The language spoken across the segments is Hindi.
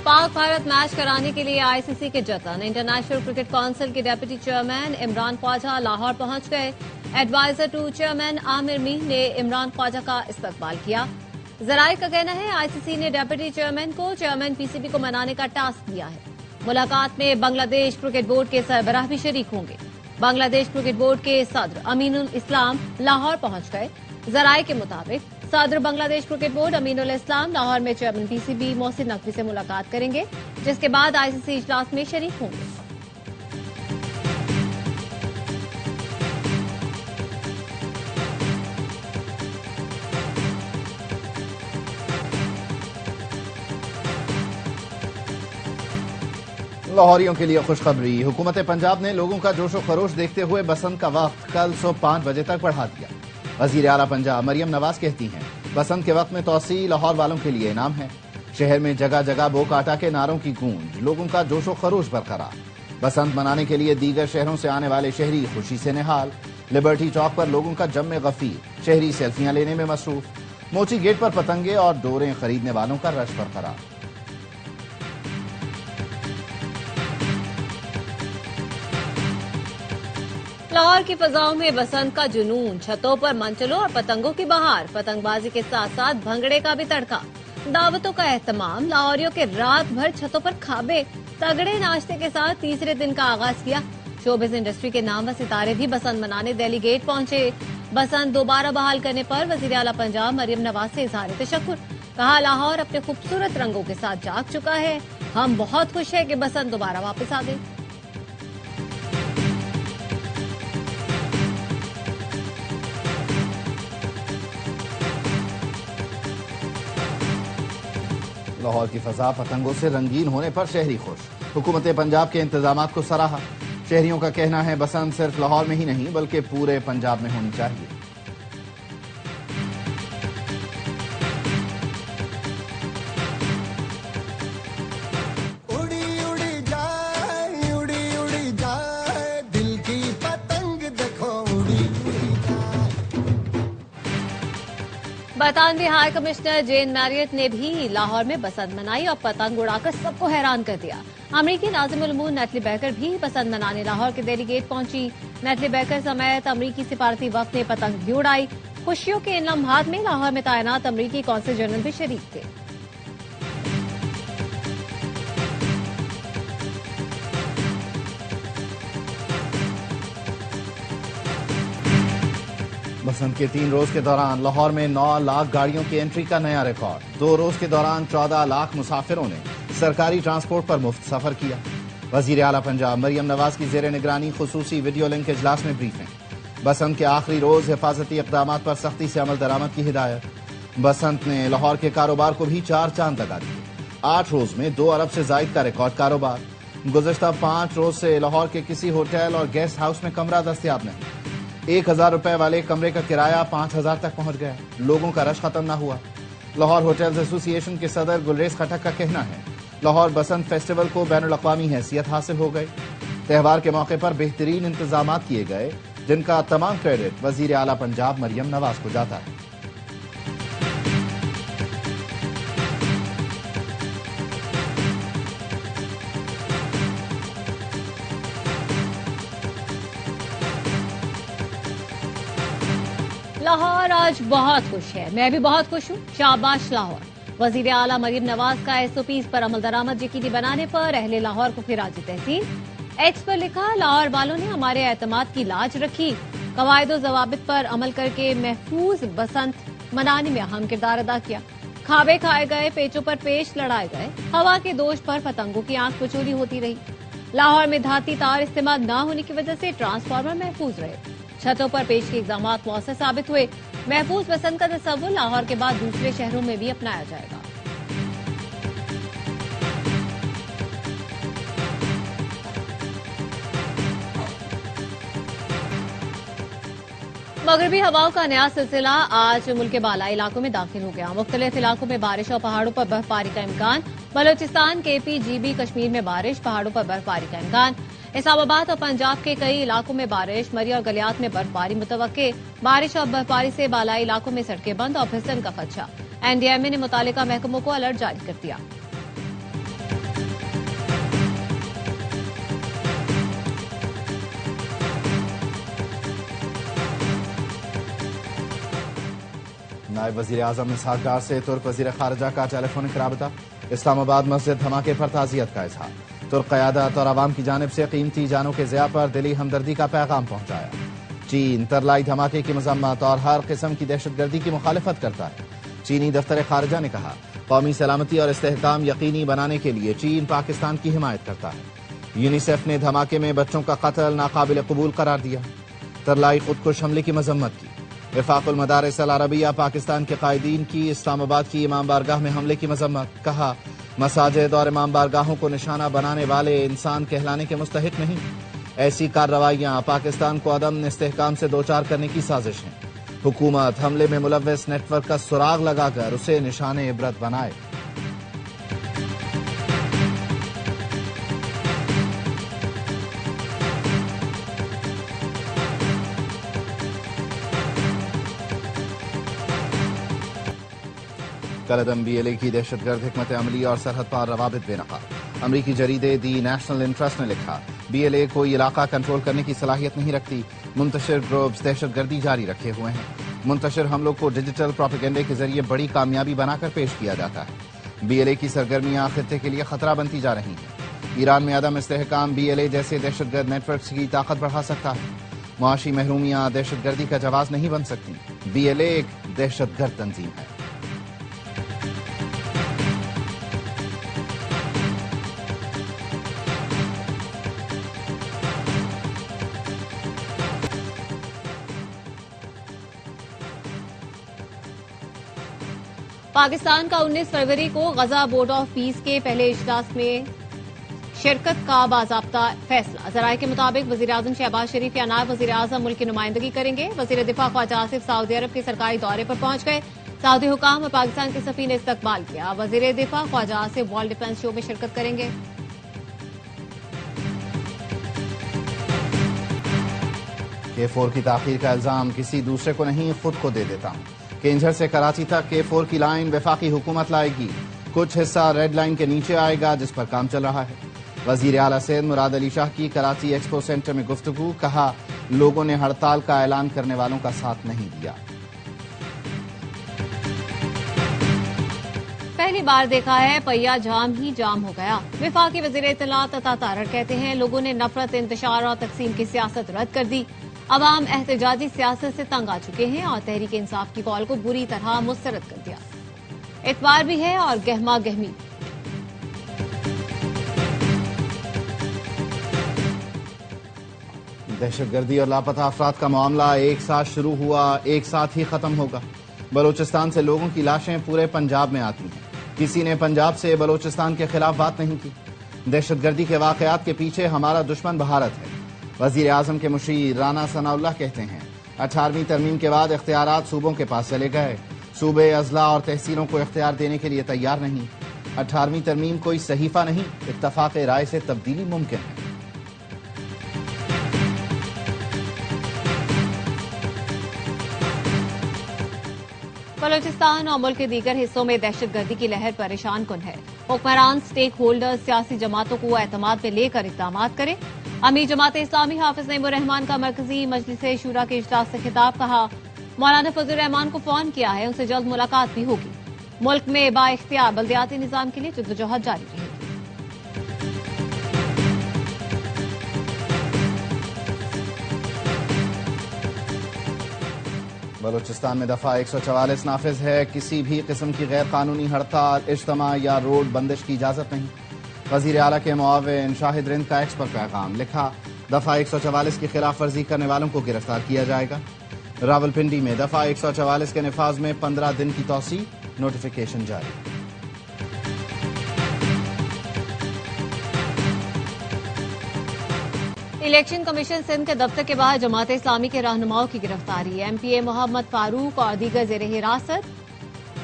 पाक भारत मैच कराने के लिए आईसीसी के जतन। इंटरनेशनल क्रिकेट काउंसिल के डेप्यूटी चेयरमैन इमरान ख्वाजा लाहौर पहुंच गए। Adviser to chairman Aamir Mir ने इमरान ख्वाजा का इस्तकबाल किया। जराये का कहना है आईसीसी ने डेप्यूटी चेयरमैन को चेयरमैन पीसीबी को मनाने का टास्क दिया है। मुलाकात में बांग्लादेश क्रिकेट बोर्ड के सरबराह भी शरीक होंगे। बांग्लादेश क्रिकेट बोर्ड के सदर अमीनुल इस्लाम लाहौर पहुंच गए। जराये के मुताबिक सदर बांग्लादेश क्रिकेट बोर्ड अमीनुल इस्लाम लाहौर में चेयरमैन पीसीबी मोहसिन नकवी से मुलाकात करेंगे, जिसके बाद आईसीसी इजलास में शरीक होंगे। लाहौरियों के लिए खुशखबरी। हुकूमत पंजाब ने लोगों का जोशो खरोश देखते हुए बसंत का वक्त कल सुबह 5 बजे तक बढ़ा दिया। वजीर आला पंजाब मरियम नवाज कहती हैं, बसंत के वक्त में तौसी लाहौर वालों के लिए इनाम है। शहर में जगह जगह बो काटा के नारों की गूंज, लोगों का जोशो खरोश बरकरार। बसंत मनाने के लिए दीगर शहरों से आने वाले शहरी खुशी से निहाल। लिबर्टी चौक पर लोगों का जम गफीर, शहरी सेल्फियां लेने में मसरूफ। मोची गेट पर पतंगे और डोरें खरीदने वालों का रश बरकरार। लाहौर की फजाओं में बसंत का जुनून, छतों पर मंचलों और पतंगों की बहार, पतंगबाजी के साथ साथ भंगड़े का भी तड़का, दावतों का एहतमाम। लाहौरियों के रात भर छतों पर खाबे तगड़े नाश्ते के साथ तीसरे दिन का आगाज किया। शोबिज इंडस्ट्री के नाम व सितारे भी बसंत मनाने दिल्ली गेट पहुंचे। बसंत दोबारा बहाल करने पर वजीर आला पंजाब मरियम नवाज से इजहार तशक्कुर। कहा, लाहौर अपने खूबसूरत रंगों के साथ जाग चुका है। हम बहुत खुश है कि बसंत दोबारा वापस आ गई। लाहौर की फजा पतंगों से रंगीन होने पर शहरी खुश। हुकूमत पंजाब के इंतजामात को सराहा। शहरियों का कहना है बसंत सिर्फ लाहौर में ही नहीं बल्कि पूरे पंजाब में होनी चाहिए। बरतानवी हाई कमिश्नर जेन मैरियट ने भी लाहौर में बसंत मनाई और पतंग उड़ाकर सबको हैरान कर दिया। अमरीकी नाज़िमुल उमूर नेटली बैकर भी बसंत मनाने लाहौर के दिल्ली गेट पहुंची। नेटली बैकर समेत अमरीकी सिफारती वक्त ने पतंग भी उड़ाई। खुशियों के इन लम्हात में लाहौर में तैनात अमरीकी कौंसल जनरल भी शरीक थे। बसंत के 3 रोज के दौरान लाहौर में 9 लाख गाड़ियों की एंट्री का नया रिकॉर्ड। 2 रोज के दौरान 14 लाख मुसाफिरों ने सरकारी ट्रांसपोर्ट पर मुफ्त सफर किया। वजीर आला पंजाब मरियम नवाज की जेर निगरानी खुसूसी वीडियो लिंक इजलास में ब्रीफिंग। बसंत के आखिरी रोज हिफाजती इकदाम पर सख्ती से अमल दरामद की हिदायत। बसंत ने लाहौर के कारोबार को भी 4 चांद लगा दिए। 8 रोज में 2 अरब से जायद का रिकॉर्ड कारोबार। गुज़श्ता 5 रोज से लाहौर के किसी होटल और गेस्ट हाउस में कमरा दस्तयाब नहीं। 1000 रुपए वाले कमरे का किराया 5000 तक पहुंच गया। लोगों का रश खत्म न हुआ। लाहौर होटल्स एसोसिएशन के सदर गुलरेज खटक का कहना है, लाहौर बसंत फेस्टिवल को बैनुल-अक़वामी हैसियत हासिल हो गई। त्यौहार के मौके पर बेहतरीन इंतजाम किए गए, जिनका तमाम क्रेडिट वजीर आला पंजाब मरियम नवाज को जाता है। लाहौर आज बहुत खुश है। मैं भी बहुत खुश हूँ। शाबाश लाहौर। वजीर आला मरियम नवाज का एसओपीज पर अमल दरामद यकीनी बनाने पर अहले लाहौर को खिराज तहसीन। एक्स पर लिखा, लाहौर वालों ने हमारे एतमाद की लाज रखी। कवायदो जवाबित पर अमल करके महफूज बसंत मनाने में अहम किरदार अदा किया। खाबे खाए गए, पेचों पर पेच लड़ाए गए। हवा के दोष पर पतंगों की आंख बचोली होती रही। लाहौर में धाती तार इस्तेमाल न होने की वजह से ट्रांसफार्मर महफूज रहे। छतों पर पेश के इक़दाम मौसर साबित हुए। महफूज बसंत का तस्वुर लाहौर के बाद दूसरे शहरों में भी अपनाया जाएगा। मगरबी हवाओं का नया सिलसिला आज मुल्क के बालाई इलाकों में दाखिल हो गया। मुख्तलिफ इलाकों में बारिश और पहाड़ों पर बर्फबारी का इम्कान। बलोचिस्तान, केपी, जीबी, कश्मीर में बारिश, पहाड़ों पर बर्फबारी का इम्कान। इस्लामाबाद और पंजाब के कई इलाकों में बारिश, मरी और गलियात में बर्फबारी मुतवक्के। बारिश और बर्फबारी से बालाई इलाकों में सड़कें बंद और फिसलन का खदशा। एनडीएमए ने मुतालिका महकमों को अलर्ट जारी कर दिया। नायब वजीर आजम इसहाक डार से तुर्क वजीर खारजा का टेलीफोनिक राबता। इस्लामाबाद मस्जिद धमाके पर ताजियत का इजहार। तुर्क क़यादत और आवाम की जानिब से कीमती जानों के ज़िया पर दिली हमदर्दी का पैगाम पहुंचाया। चीन तरलाई धमाके की मजम्मत और हर किस्म की दहशतगर्दी की मुखालफत करता है। चीनी दफ्तर खारजा ने कहा, कौमी सलामती और इस्तेहकाम यकीनी बनाने के लिए चीन पाकिस्तान की हिमायत करता है। यूनिसेफ ने धमाके में बच्चों का कत्ल नाकाबिल कबूल करार दिया। तरलाई खुदकुश हमले की मजम्मत की। वफाकुल मदारिस अल अरबिया पाकिस्तान के कायदीन की इस्लामाबाद की इमाम बारगाह में हमले की मजम्मत। कहा, मसाजिद और इमाम बारगाहों को निशाना बनाने वाले इंसान कहलाने के मुस्तहिक नहीं। ऐसी कार्रवाइयां पाकिस्तान को अदम इस्तेहकाम से दोचार करने की साजिश हैं। हुकूमत हमले में मुलव्वस नेटवर्क का सुराग लगाकर उसे निशाने इबरत बनाए। कलदम BLA की दहशतगर्द हिकमत अमली और सरहद पार रवाबित बेनकाब। अमरीकी जरीदे दी नेशनल इंटरेस्ट ने लिखा, BLA कोई इलाका कंट्रोल करने की सलाहियत नहीं रखती। मुंतशिर ग्रुप्स दहशतगर्दी जारी रखे हुए हैं। मुंतशिर हमलों को डिजिटल प्रोपेगेंडे के जरिए बड़ी कामयाबी बनाकर पेश किया जाता है। BLA की सरगर्मियां खित्ते के लिए खतरा बनती जा रही हैं। ईरान में अदम इस्तेहकाम BLA जैसे दहशतगर्द नेटवर्क की ताकत बढ़ा सकता है। मुआशी महरूमियां दहशतगर्दी का जवाब नहीं बन सकती। BLA एक दहशतगर्द तंजीम है। पाकिस्तान का 19 फरवरी को गजा बोर्ड ऑफ पीस के पहले इजलास में शिरकत का बाज़ाब्ता फैसला। जराये के मुताबिक वजीर आजम शहबाज शरीफ या नायब वजीर आजम मुल्क की नुमाइंदगी करेंगे। वजीर दिफा ख्वाजा आसिफ सऊदी अरब के सरकारी दौरे पर पहुंच गए। सऊदी हुकाम और पाकिस्तान के सफी ने इस्तकबाल किया। वजीर दिफा Khawaja Asif world defence show में शिरकत करेंगे। K4 की ताखीर का इल्जाम किसी दूसरे को नहीं, खुद को दे देता हूं। केंझर से कराची तक K4 की लाइन वफाकी हुकूमत लाएगी। कुछ हिस्सा रेड लाइन के नीचे आएगा, जिस पर काम चल रहा है। वजीर आला सैयद मुराद अली शाह की कराची एक्सपो सेंटर में गुफ्तगू। कहा, लोगों ने हड़ताल का ऐलान करने वालों का साथ नहीं दिया। पहली बार देखा है पहिया जाम ही जाम हो गया। वफाकी वजीर इत्तलात अता तारड़ कहते हैं, लोगों ने नफरत, इंतशार और तकसीम की सियासत रद्द कर दी। अवाम एहतजाजी सियासत से तंग आ चुके हैं और तहरीक इंसाफ की कॉल को बुरी तरह मुस्तरद कर दिया। इतवार भी है और गहमा गहमी। दहशतगर्दी और लापता अफराद का मामला एक साथ शुरू हुआ, एक साथ ही खत्म होगा। बलूचिस्तान से लोगों की लाशें पूरे पंजाब में आती हैं। किसी ने पंजाब से बलूचिस्तान के खिलाफ बात नहीं की। दहशतगर्दी के वाकयात के पीछे हमारा दुश्मन भारत है। वजीर आजम के मुशीर राना सनाउल्लाह कहते हैं, 18वीं तरमीम के बाद इख्तियारात सूबों के पास चले गए। सूबे, अजला और तहसीलों को इख्तियार देने के लिए तैयार नहीं। 18वीं तरमीम कोई सहीफा नहीं, इत्तफाक राय से तब्दीली मुमकिन है। बलूचिस्तान और मुल्क के दीगर हिस्सों में दहशतगर्दी की लहर परेशान कुन है। हुक्मरान, स्टेक होल्डर्स सियासी जमातों को एतमाद में लेकर इक़दाम करें। अमीर जमात इस्लामी हाफिज नईमुर रहमान का मरकजी मजलिस शूरा के इजलास से खिताब। कहा, मौलाना फजलुर रहमान को फोन किया है, उनसे जल्द मुलाकात भी होगी। मुल्क में बाइख्तियार बल्दियाती निजाम के लिए जद्दोजहद जारी रहेगी। बलूचिस्तान में दफा 144 नाफिज है। किसी भी किस्म की गैर कानूनी हड़ताल, इज्तिमा या रोड बंदिश की इजाजत नहीं। वजीर आला के मुआविन शाहिद रिंद का एक्स पर पैगाम। लिखा, दफा 144 की खिलाफ वर्जी करने वालों को गिरफ्तार किया जाएगा। रावलपिंडी में दफा 144 के निफाज में 15 दिन की तौसी, नोटिफिकेशन जारी। इलेक्शन कमीशन सिंध के दफ्तर के बाहर जमात इस्लामी के रहनुमाओं की गिरफ्तारी। MPA मोहम्मद फारूक और दीगर जेर हिरासत।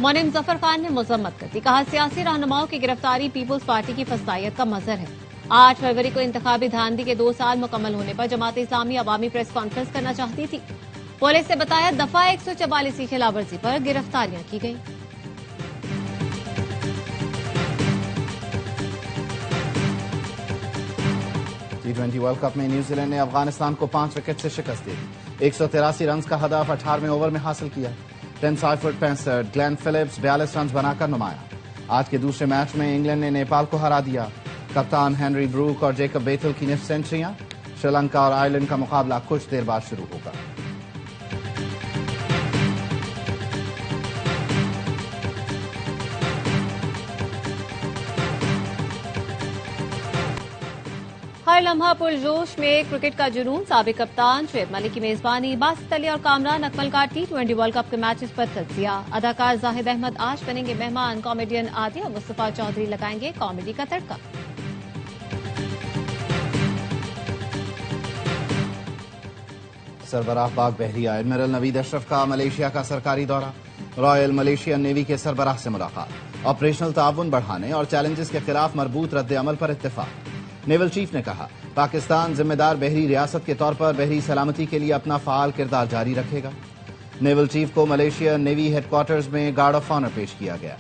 मोनिम जफर खान ने मजम्मत कर दी। कहा, सियासी रहनुमाओं की गिरफ्तारी पीपुल्स पार्टी की फसायत का मजहर है। 8 फरवरी को इंतखाबी धांधली के 2 साल मुकम्मल होने पर जमात इस्लामी अवामी प्रेस कॉन्फ्रेंस करना चाहती थी। पुलिस ने बताया, दफा 144 की खिलाफवर्जी पर गिरफ्तारियां की गई। T20 वर्ल्ड कप में न्यूजीलैंड ने अफगानिस्तान को 5 विकेट से शिकस्त दी। 183 रन का हदफ 18वें ओवर में हासिल किया। टेंसाई फुट 65 ग्लेन फिलिप्स 42 रन बनाकर नुमाया। आज के दूसरे मैच में इंग्लैंड ने नेपाल को हरा दिया। कप्तान हेनरी ब्रूक और जेकब बेथल की निफ्ट सेंचुरियां। श्रीलंका और आयरलैंड का मुकाबला कुछ देर बाद शुरू होगा। हर लम्हा पुरजोश में क्रिकेट का जुनून। साबिक कप्तान शुएब मलिक की मेजबानी, बासित अली और कामरान अकमल का T20 वर्ल्ड कप के मैचेस पर तज्जिया। अदाकार जाहिद अहमद आज बनेंगे मेहमान। कॉमेडियन आदिया मुस्तफा चौधरी लगाएंगे कॉमेडी का तड़का। सरबराह पाक बहरिया एडमिरल नवीद अशरफ का मलेशिया का सरकारी दौरा। रॉयल मलेशियन नेवी के सरबराह से मुलाकात। ऑपरेशनल ताउन बढ़ाने और चैलेंजेस के खिलाफ मरबूत रद्द अमल पर इत्तेफाक। नेवल चीफ ने कहा, पाकिस्तान जिम्मेदार बहरी रियासत के तौर पर बहरी सलामती के लिए अपना फाल किरदार जारी रखेगा। नेवल चीफ को मलेशियन नेवी हेडक्वार्टर्स में गार्ड ऑफ ऑनर पेश किया गया।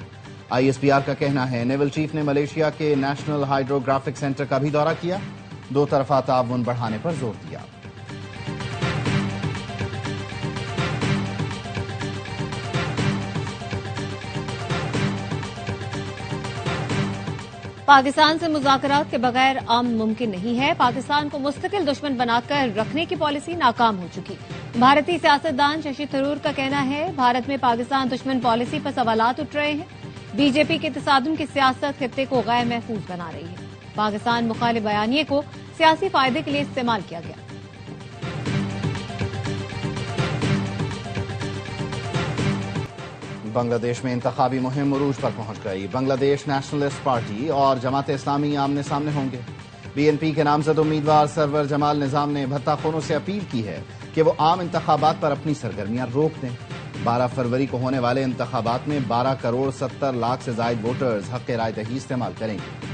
ISPR का कहना है, नेवल चीफ ने मलेशिया के नेशनल हाइड्रोग्राफिक सेंटर का भी दौरा किया। दो तरफा ताउन बढ़ाने पर जोर दिया। पाकिस्तान से मुज़ाकरात के बगैर अमन मुमकिन नहीं है। पाकिस्तान को मुस्तकिल दुश्मन बनाकर रखने की पॉलिसी नाकाम हो चुकी। भारतीय सियासतदान शशि थरूर का कहना है, भारत में पाकिस्तान दुश्मन पॉलिसी पर सवालात उठ रहे हैं। बीजेपी के तसादुम की सियासत खित्ते को गैर महफूज बना रही है। पाकिस्तान मुखालिफ बयानिए को सियासी फायदे के लिए इस्तेमाल किया गया। बांग्लादेश में इंतखाबी मुहिम उरूज पर पहुंच गई। बांग्लादेश नेशनलिस्ट पार्टी और जमात इस्लामी आमने सामने होंगे। BNP के नामजद उम्मीदवार सरवर जमाल निजाम ने भत्ताखोरों से अपील की है कि वो आम इंतखाबात पर अपनी सरगर्मियां रोक दें। 12 फरवरी को होने वाले इंतखाबात में 12 करोड़ 70 लाख से जायद वोटर्स हक राय दही इस्तेमाल करेंगे।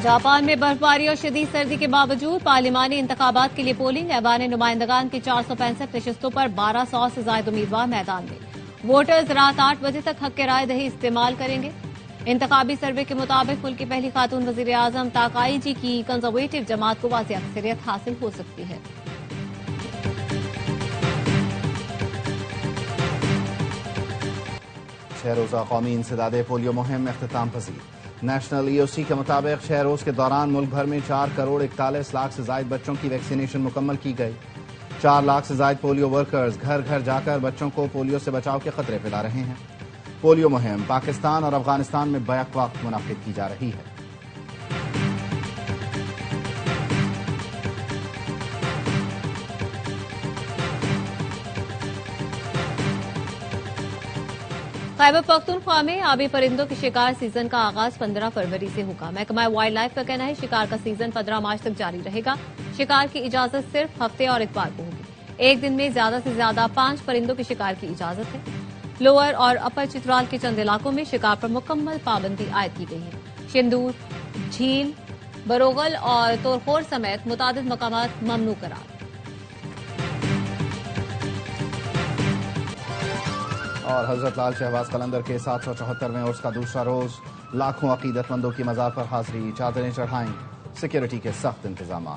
जापान में बर्फबारी और शदीद सर्दी के बावजूद पार्लिमानी इंतखाबात के लिए पोलिंग। ऐवान नुमाइंदगान की 465 नशिस्तों पर 1200 से ज्यादा उम्मीदवार मैदान में। वोटर्स रात 8 बजे तक हक राय दही इस्तेमाल करेंगे। इंतखाबी सर्वे के मुताबिक मुल्क की पहली खातून वजीर आजम ताकाई जी की कंजर्वेटिव जमात को वाज़ेह अक्सरियत हासिल हो सकती है। छह रोजा कौमी इंसदादे पोलियो मुहिम इख्तिताम पजीर। नेशनल EOC के मुताबिक 6 रोज के दौरान मुल्क भर में 4 करोड़ 41 लाख से ज्यादा बच्चों की वैक्सीनेशन मुकम्मल की गई। 4 लाख से ज्यादा पोलियो वर्कर्स घर घर जाकर बच्चों को पोलियो से बचाव के खतरे फैला रहे हैं। पोलियो मुहिम पाकिस्तान और अफगानिस्तान में बैक वक्त मुनाफिद की जा रही है। खैबर पख्तूनख्वा में आबी परिंदों के शिकार सीजन का आगाज 15 फरवरी से होगा। महकमा वाइल्ड लाइफ का कहना है, शिकार का सीजन 15 मार्च तक जारी रहेगा। शिकार की इजाजत सिर्फ हफ्ते और इतवार को होगी। एक दिन में ज्यादा से ज्यादा 5 परिंदों के शिकार की इजाजत है। लोअर और अपर चित्राल के चंद इलाकों में शिकार पर मुकम्मल पाबंदी आयद की गई है। शिंदूर, झील, बरोगल और तोरखोर समेत मुतादिद मकामात ममनू करार। और हजरत लाल शहबाज कलंदर के 774वें उर्स का दूसरा रोज। लाखों अकीदतमंदों की मजार पर हाजिरी, चादरें चढ़ाई, सिक्योरिटी के सख्त इंतजाम।